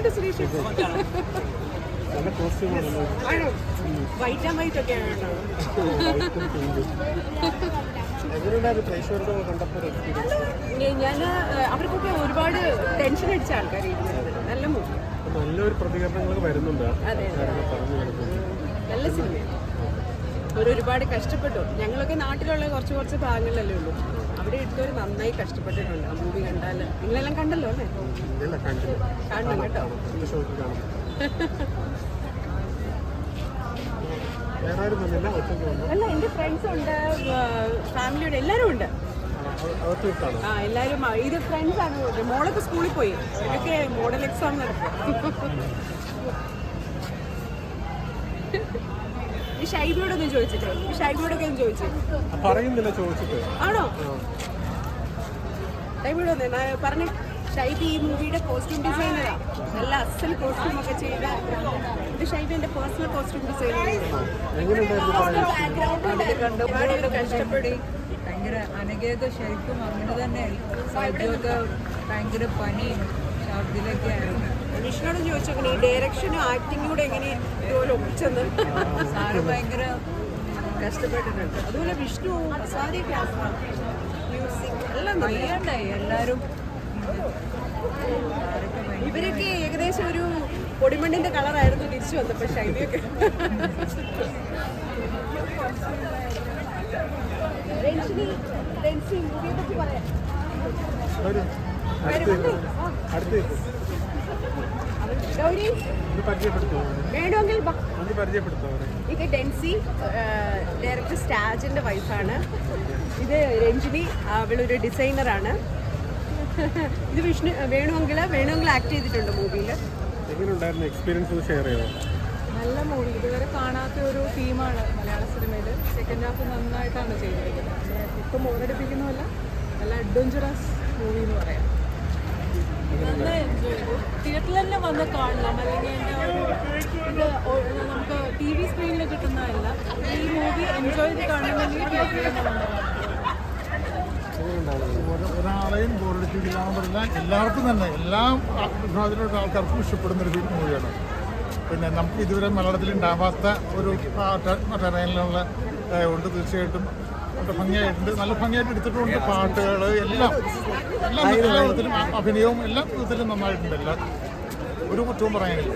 എങ്ങനെയുണ്ട് സുരേഷ്? ആണോ? White and white ഒക്കെ ആണോ? ഞാൻ അവർക്കൊക്കെ ഒരുപാട് ടെൻഷൻ അടിച്ച ആൾക്കാരായിരുന്നു. നല്ല മൂവി, നല്ലൊരു പ്രതികരണങ്ങൾ വരുന്നുണ്ട്. അതെ, നല്ല സിനിമ. ഒരുപാട് കഷ്ടപ്പെട്ടു. ഞങ്ങളൊക്കെ നാട്ടിലുള്ള കുറച്ച് ഭാഗങ്ങളിലല്ലേ ഉള്ളൂ. അവിടെ എടുത്തവർ നന്നായി കഷ്ടപ്പെട്ടിട്ടുണ്ട്. ആ മൂവി കണ്ടാൽ നിങ്ങളെല്ലാം കണ്ടല്ലോ അല്ലേ? കാണണം കേട്ടോ. അല്ല, എൻ്റെ ഫ്രണ്ട്സ് ഉണ്ട്, ഫാമിലിയുടെ എല്ലാവരും ഉണ്ട്. ആ, എല്ലാവരും ഇത് ഫ്രണ്ട്സ് ആണ്. മോളൊക്കെ സ്കൂളിൽ പോയി. ഇതൊക്കെ മോഡൽ എക്സാം നടക്കും. ഈ ഷൈബിയോടൊന്നും ചോദിച്ചിട്ട്, ഷൈബിയോടൊക്കെ ഒന്ന് ചോദിച്ചു പറയുന്നില്ല, ചോദിച്ചിട്ട് ആണോ? ഷൈബിയോട് പറഞ്ഞേ. ഷൈബി ഈ മൂവിയുടെ കോസ്റ്റ്യൂം ഡിസൈനറാ. നല്ല അസൽ കോസ്റ്റ്യൂം ഒക്കെ ചെയ്ത ഇത് ഷൈബി എൻ്റെ പേഴ്സണൽ കോസ്റ്റ്യൂം ഡിസൈനറാണ്. കഷ്ടപ്പെടി ഭയങ്കര അനഘയൊക്കെ ശരിക്കും അങ്ങനെ തന്നെ. സൈജൊക്കെ ഭയങ്കര പനിയും ഛർദിലൊക്കെ ആയിരുന്നു. വിഷ്ണുവോട് ചോദിച്ചോക്കണേ, ഈ ഡയറക്ഷനും ആക്ടിങ്ങും കൂടെ എങ്ങനെ ഇതുപോലെ ഒപ്പിച്ചെന്ന്. സാറ് ഭയങ്കര കഷ്ടപ്പെട്ടിട്ടുണ്ട്. അതുപോലെ വിഷ്ണു അസാധ്യ ക്ലാസ്, മ്യൂസിക് എല്ലാം വയ്യാണ്ടായി എല്ലാവരും. ഇവരൊക്കെ ഏകദേശം ഒരു പൊടിമണ്ണിന്റെ കളറായിരുന്നു തിരിച്ചു വന്നപ്പോൾ. ഷൈബിയൊക്കെ വേണമെങ്കിൽ ഇത് ഡെൻസി, ഡയറക്ടർ സ്റ്റാജിന്റെ വൈഫാണ്. ഇത് രഞ്ജിനി, അവളൊരു ഡിസൈനറാണ്. ഇത് വിഷ്ണു, വേണമെങ്കിൽ ആക്ട് ചെയ്തിട്ടുണ്ട് മൂവിയിൽ. നല്ല മൂവി. ഇതുവരെ കാണാത്ത ഒരു തീമാണ് മലയാള സിനിമയിൽ. സെക്കൻഡ് ഹാഫ് നന്നായിട്ടാണ് ചെയ്തിരിക്കുന്നത്. ഇപ്പം ബോറടിപ്പിക്കുന്നുമല്ല, നല്ല അഡ്വഞ്ചറസ് മൂവി എന്ന് പറയാം. നല്ല എൻജോയ് ചെയ്തു. തിയേറ്ററിൽ തന്നെ വന്ന് കാണണം, അല്ലെങ്കിൽ എൻ്റെ ഇത് നമുക്ക് ടി വി സ്ക്രീനിൽ കിട്ടുന്നതല്ല. ഈ മൂവി എൻജോയ് ചെയ്ത് കാണണമെങ്കിൽ തിയേറ്ററിൽ തന്നെ വന്ന് ഒരാളെയും ബോറടിപ്പിക്കില്ല എന്ന് പറഞ്ഞാൽ എല്ലാവർക്കും തന്നെ എല്ലാ വിഭാഗത്തിലുള്ള ആൾക്കാർക്കും ഇഷ്ടപ്പെടുന്നൊരു മൂവിയാണ്. പിന്നെ നമുക്ക് ഇതുവരെ മലയാളത്തിൽ ഉണ്ടാവാത്ത ഒരു ടെറൈനിലുള്ള ഉണ്ട്. തീർച്ചയായിട്ടും നല്ല ഭംഗിയായിട്ട് എടുത്തിട്ടുണ്ട്. പാട്ടുകൾ എല്ലാ വിധത്തിലും, അഭിനയവും എല്ലാ വിധത്തിലും നന്നായിട്ടുണ്ട്. ഒരു കുറ്റവും പറയാനില്ല.